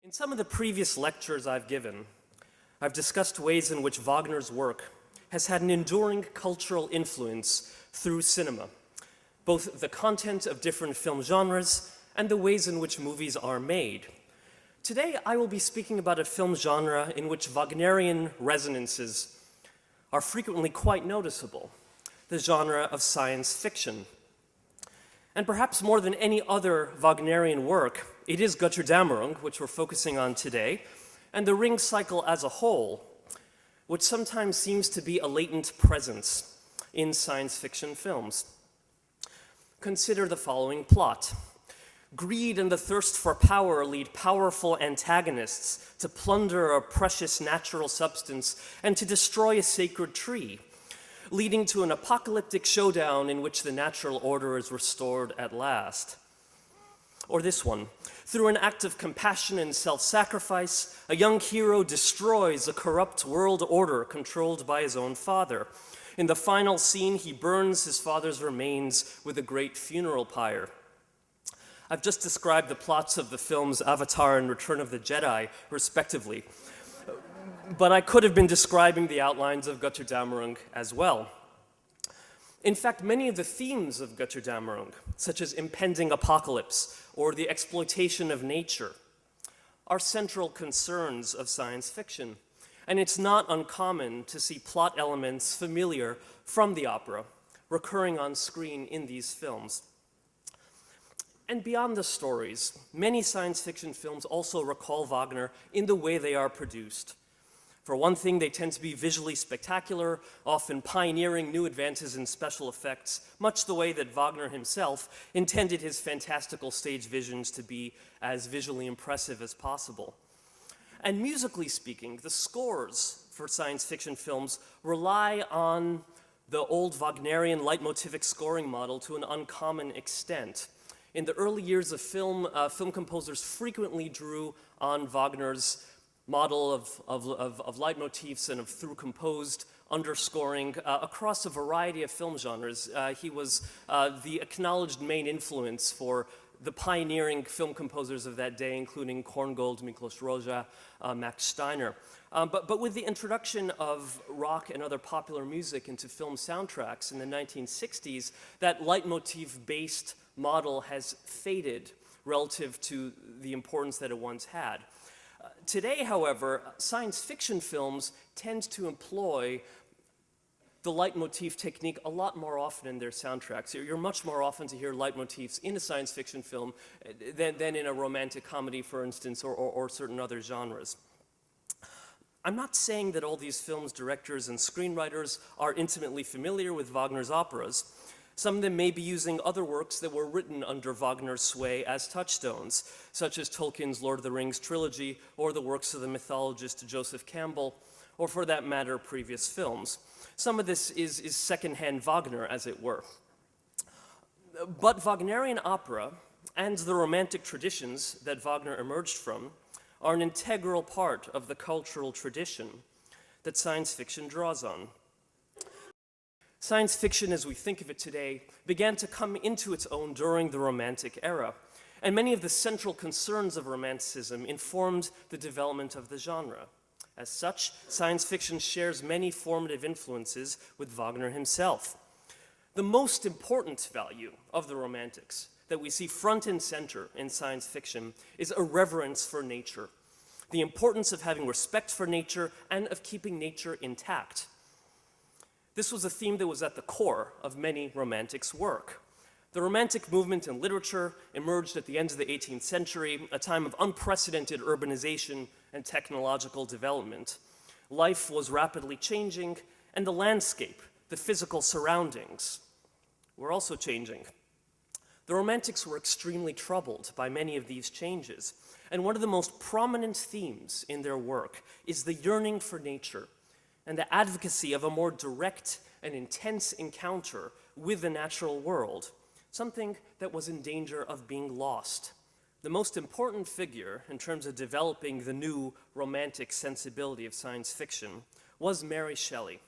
In some of the previous lectures I've given, I've discussed ways in which Wagner's work has had an enduring cultural influence through cinema, both the content of different film genres and the ways in which movies are made. Today, I will be speaking about a film genre in which Wagnerian resonances are frequently quite noticeable, the genre of science fiction. And perhaps more than any other Wagnerian work, it is Götterdämmerung, which we're focusing on today, and the Ring cycle as a whole, which sometimes seems to be a latent presence in science fiction films. Consider the following plot. Greed and the thirst for power lead powerful antagonists to plunder a precious natural substance and to destroy a sacred tree, leading to an apocalyptic showdown in which the natural order is restored at last. Or this one. Through an act of compassion and self-sacrifice, a young hero destroys a corrupt world order controlled by his own father. In the final scene, he burns his father's remains with a great funeral pyre. I've just described the plots of the films Avatar and Return of the Jedi, respectively. But I could have been describing the outlines of Götterdämmerung as well. In fact, many of the themes of Götterdämmerung, such as impending apocalypse or the exploitation of nature, are central concerns of science fiction. And it's not uncommon to see plot elements familiar from the opera recurring on screen in these films. And beyond the stories, many science fiction films also recall Wagner in the way they are produced. For one thing, they tend to be visually spectacular, often pioneering new advances in special effects, much the way that Wagner himself intended his fantastical stage visions to be as visually impressive as possible. And musically speaking, the scores for science fiction films rely on the old Wagnerian leitmotivic scoring model to an uncommon extent. In the early years of film, film composers frequently drew on Wagner's model of leitmotifs and of through-composed underscoring across a variety of film genres. He was the acknowledged main influence for the pioneering film composers of that day, including Korngold, Miklos Rozsa, Max Steiner. But with the introduction of rock and other popular music into film soundtracks in the 1960s, that leitmotif-based model has faded relative to the importance that it once had. Today, however, science fiction films tend to employ the leitmotif technique a lot more often in their soundtracks. You're much more often to hear leitmotifs in a science fiction film than in a romantic comedy, for instance, or certain other genres. I'm not saying that all these films' directors and screenwriters are intimately familiar with Wagner's operas. Some of them may be using other works that were written under Wagner's sway as touchstones, such as Tolkien's Lord of the Rings trilogy or the works of the mythologist Joseph Campbell, or for that matter, previous films. Some of this is secondhand Wagner, as it were. But Wagnerian opera and the romantic traditions that Wagner emerged from are an integral part of the cultural tradition that science fiction draws on. Science fiction, as we think of it today, began to come into its own during the Romantic era, and many of the central concerns of Romanticism informed the development of the genre. As such, science fiction shares many formative influences with Wagner himself. The most important value of the Romantics that we see front and center in science fiction is a reverence for nature, the importance of having respect for nature and of keeping nature intact. This was a theme that was at the core of many Romantics' work. The Romantic movement in literature emerged at the end of the 18th century, a time of unprecedented urbanization and technological development. Life was rapidly changing, and the landscape, the physical surroundings, were also changing. The Romantics were extremely troubled by many of these changes, and one of the most prominent themes in their work is the yearning for nature and the advocacy of a more direct and intense encounter with the natural world, something that was in danger of being lost. The most important figure in terms of developing the new romantic sensibility of science fiction was Mary Shelley.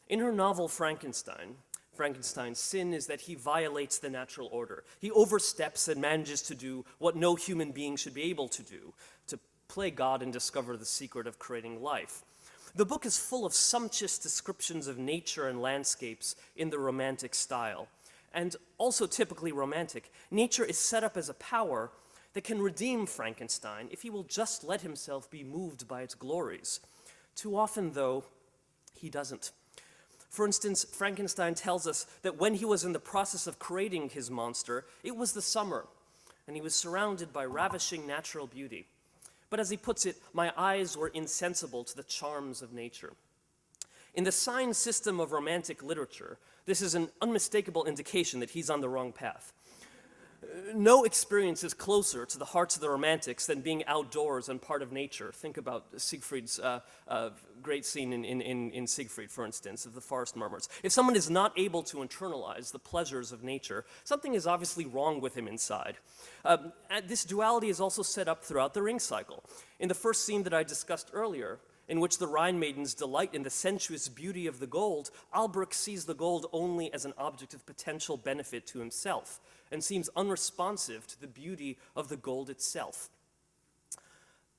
In her novel Frankenstein, Frankenstein's sin is that he violates the natural order. He oversteps and manages to do what no human being should be able to do, to play God and discover the secret of creating life. The book is full of sumptuous descriptions of nature and landscapes in the Romantic style. And also typically romantic, nature is set up as a power that can redeem Frankenstein if he will just let himself be moved by its glories. Too often, though, he doesn't. For instance, Frankenstein tells us that when he was in the process of creating his monster, it was the summer, and he was surrounded by ravishing natural beauty. But as he puts it, my eyes were insensible to the charms of nature. In the sign system of Romantic literature, this is an unmistakable indication that he's on the wrong path. No experience is closer to the hearts of the Romantics than being outdoors and part of nature. Think about Siegfried's great scene in Siegfried, for instance, of the forest murmurs. If someone is not able to internalize the pleasures of nature, something is obviously wrong with him inside. This duality is also set up throughout the Ring cycle. In the first scene that I discussed earlier, in which the Rhine maidens delight in the sensuous beauty of the gold, Albrecht sees the gold only as an object of potential benefit to himself, and seems unresponsive to the beauty of the gold itself.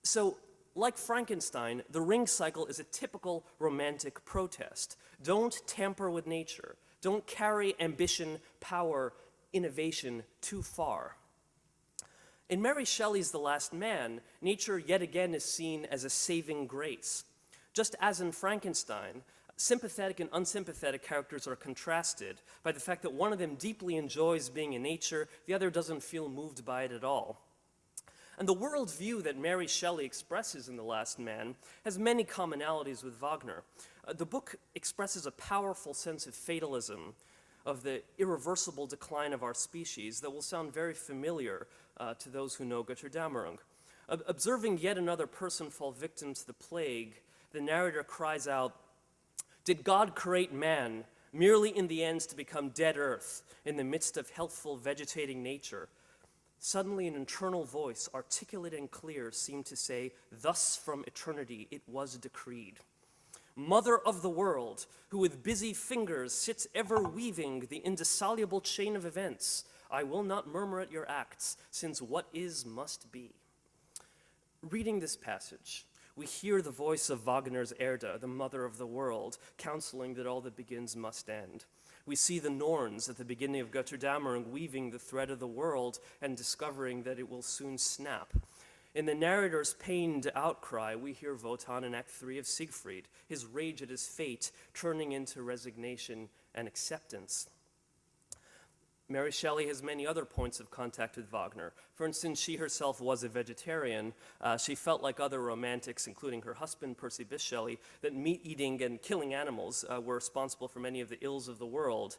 So, like Frankenstein, the Ring cycle is a typical Romantic protest. Don't tamper with nature. Don't carry ambition, power, innovation too far. In Mary Shelley's The Last Man, nature yet again is seen as a saving grace. Just as in Frankenstein, sympathetic and unsympathetic characters are contrasted by the fact that one of them deeply enjoys being in nature, the other doesn't feel moved by it at all. And the worldview that Mary Shelley expresses in The Last Man has many commonalities with Wagner. The book expresses a powerful sense of fatalism, of the irreversible decline of our species that will sound very familiar to those who know Götterdämmerung. Observing yet another person fall victim to the plague, the narrator cries out, "Did God create man merely in the end to become dead earth in the midst of healthful vegetating nature?" Suddenly an internal voice, articulate and clear, seemed to say, "Thus from eternity it was decreed." Mother of the world, who with busy fingers sits ever weaving the indissoluble chain of events, I will not murmur at your acts, since what is must be. Reading this passage, we hear the voice of Wagner's Erda, the mother of the world, counseling that all that begins must end. We see the Norns at the beginning of Götterdämmerung weaving the thread of the world and discovering that it will soon snap. In the narrator's pained outcry, we hear Wotan in Act 3 of Siegfried, his rage at his fate turning into resignation and acceptance. Mary Shelley has many other points of contact with Wagner. For instance, she herself was a vegetarian. She felt like other romantics, including her husband, Percy Bysshe Shelley, that meat-eating and killing animals were responsible for many of the ills of the world.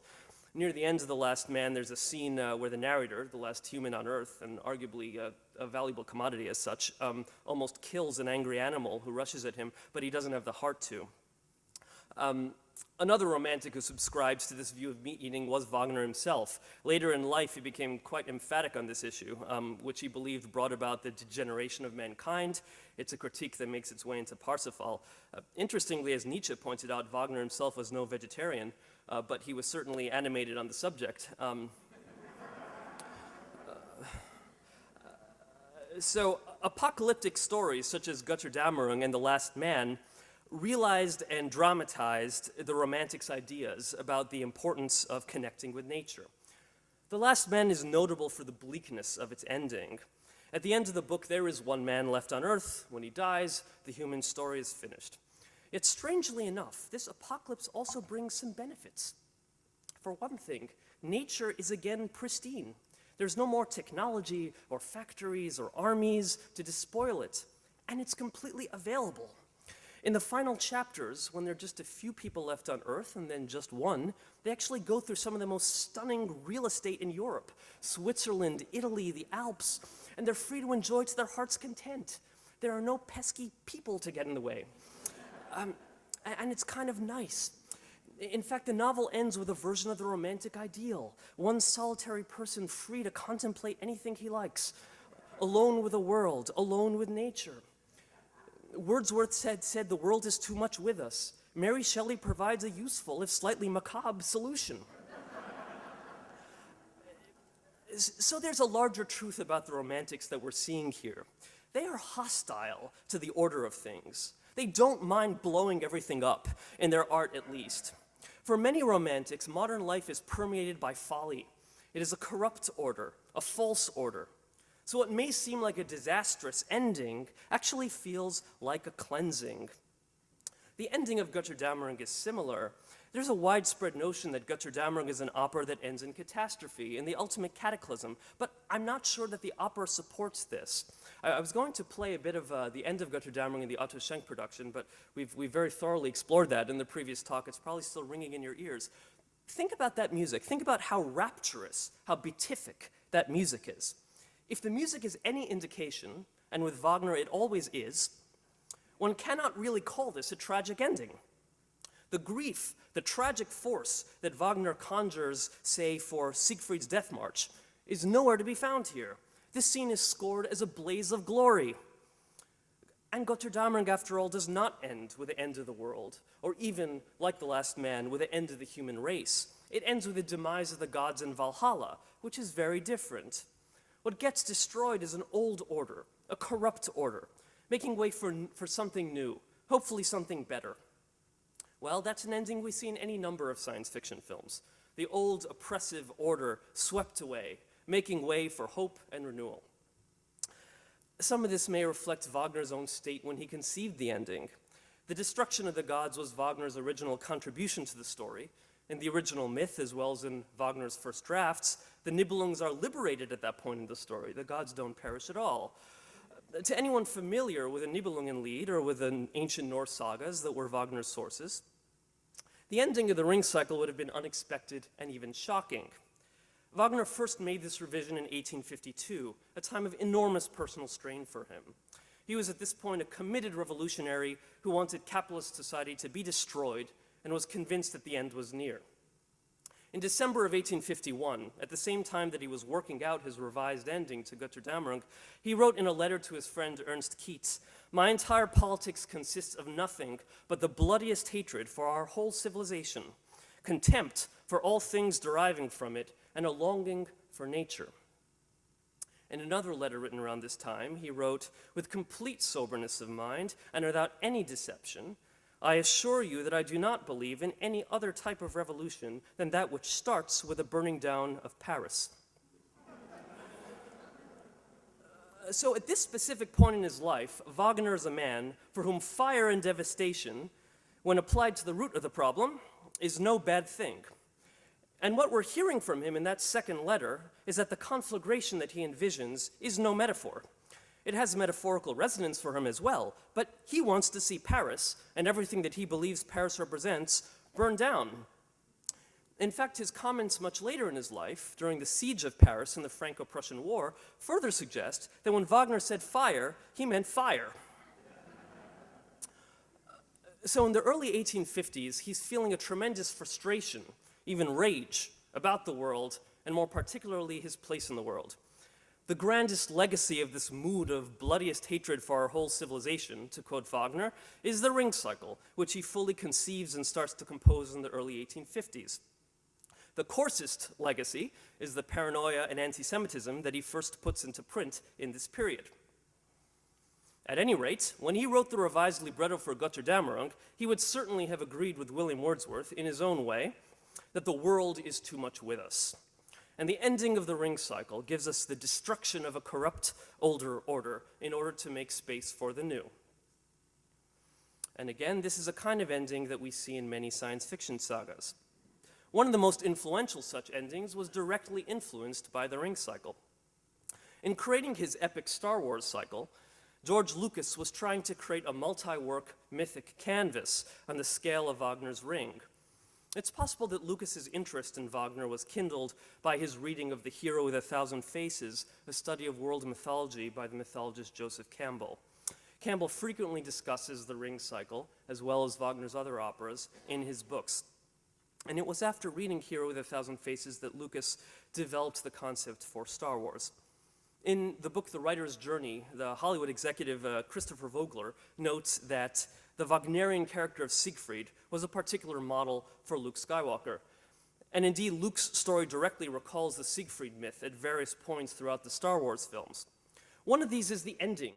Near the end of The Last Man, there's a scene where the narrator, the last human on Earth, and arguably a valuable commodity as such, almost kills an angry animal who rushes at him, but he doesn't have the heart to. Another romantic who subscribes to this view of meat eating was Wagner himself. Later in life, he became quite emphatic on this issue, which he believed brought about the degeneration of mankind. It's a critique that makes its way into Parsifal. Interestingly, as Nietzsche pointed out, Wagner himself was no vegetarian, but he was certainly animated on the subject. So apocalyptic stories such as Götterdämmerung and The Last Man realized and dramatized the Romantics' ideas about the importance of connecting with nature. The Last Man is notable for the bleakness of its ending. At the end of the book, there is one man left on Earth. When he dies, the human story is finished. Yet strangely enough, this apocalypse also brings some benefits. For one thing, nature is again pristine. There's no more technology or factories or armies to despoil it, and it's completely available. In the final chapters, when there are just a few people left on Earth and then just one, they actually go through some of the most stunning real estate in Europe, Switzerland, Italy, the Alps, and they're free to enjoy to their heart's content. There are no pesky people to get in the way. And it's kind of nice. In fact, the novel ends with a version of the romantic ideal, one solitary person free to contemplate anything he likes, alone with the world, alone with nature. Wordsworth said the world is too much with us. Mary Shelley provides a useful, if slightly macabre, solution. So there's a larger truth about the Romantics that we're seeing here. They are hostile to the order of things. They don't mind blowing everything up, in their art at least. For many Romantics, modern life is permeated by folly. It is a corrupt order, a false order. So what may seem like a disastrous ending actually feels like a cleansing. The ending of Götterdämmerung is similar. There's a widespread notion that Götterdämmerung is an opera that ends in catastrophe, in the ultimate cataclysm, but I'm not sure that the opera supports this. I was going to play a bit of the end of Götterdämmerung in the Otto Schenk production, but we've very thoroughly explored that in the previous talk. It's probably still ringing in your ears. Think about that music. Think about how rapturous, how beatific that music is. If the music is any indication, and with Wagner it always is, one cannot really call this a tragic ending. The grief, the tragic force that Wagner conjures, say, for Siegfried's Death March, is nowhere to be found here. This scene is scored as a blaze of glory. And Götterdämmerung, after all, does not end with the end of the world, or even, like The Last Man, with the end of the human race. It ends with the demise of the gods in Valhalla, which is very different. What gets destroyed is an old order, a corrupt order, making way for something new, hopefully something better. Well, that's an ending we see in any number of science fiction films. The old oppressive order swept away, making way for hope and renewal. Some of this may reflect Wagner's own state when he conceived the ending. The destruction of the gods was Wagner's original contribution to the story. In the original myth, as well as in Wagner's first drafts, the Nibelungs are liberated at that point in the story. The gods don't perish at all. To anyone familiar with a Nibelungenlied or with an ancient Norse sagas that were Wagner's sources, the ending of the Ring Cycle would have been unexpected and even shocking. Wagner first made this revision in 1852, a time of enormous personal strain for him. He was at this point a committed revolutionary who wanted capitalist society to be destroyed and was convinced that the end was near. In December of 1851, at the same time that he was working out his revised ending to Götterdämmerung, he wrote in a letter to his friend Ernst Keats, "My entire politics consists of nothing but the bloodiest hatred for our whole civilization, contempt for all things deriving from it, and a longing for nature." In another letter written around this time, he wrote, "With complete soberness of mind and without any deception, I assure you that I do not believe in any other type of revolution than that which starts with the burning down of Paris." So at this specific point in his life, Wagner is a man for whom fire and devastation, when applied to the root of the problem, is no bad thing. And what we're hearing from him in that second letter is that the conflagration that he envisions is no metaphor. It has metaphorical resonance for him as well, but he wants to see Paris and everything that he believes Paris represents burned down. In fact, his comments much later in his life, during the siege of Paris in the Franco-Prussian War, further suggest that when Wagner said fire, he meant fire. So in the early 1850s, he's feeling a tremendous frustration, even rage, about the world, and more particularly his place in the world. The grandest legacy of this mood of bloodiest hatred for our whole civilization, to quote Wagner, is the Ring Cycle, which he fully conceives and starts to compose in the early 1850s. The coarsest legacy is the paranoia and anti-Semitism that he first puts into print in this period. At any rate, when he wrote the revised libretto for Götterdämmerung, he would certainly have agreed with William Wordsworth in his own way that the world is too much with us. And the ending of the Ring Cycle gives us the destruction of a corrupt older order in order to make space for the new. And again, this is a kind of ending that we see in many science fiction sagas. One of the most influential such endings was directly influenced by the Ring Cycle. In creating his epic Star Wars cycle, George Lucas was trying to create a multi-work mythic canvas on the scale of Wagner's Ring. It's possible that Lucas's interest in Wagner was kindled by his reading of The Hero with a Thousand Faces, a study of world mythology by the mythologist Joseph Campbell. Campbell frequently discusses the Ring Cycle, as well as Wagner's other operas, in his books. And it was after reading Hero with a Thousand Faces that Lucas developed the concept for Star Wars. In the book The Writer's Journey, the Hollywood executive Christopher Vogler notes that the Wagnerian character of Siegfried was a particular model for Luke Skywalker. And indeed, Luke's story directly recalls the Siegfried myth at various points throughout the Star Wars films. One of these is the ending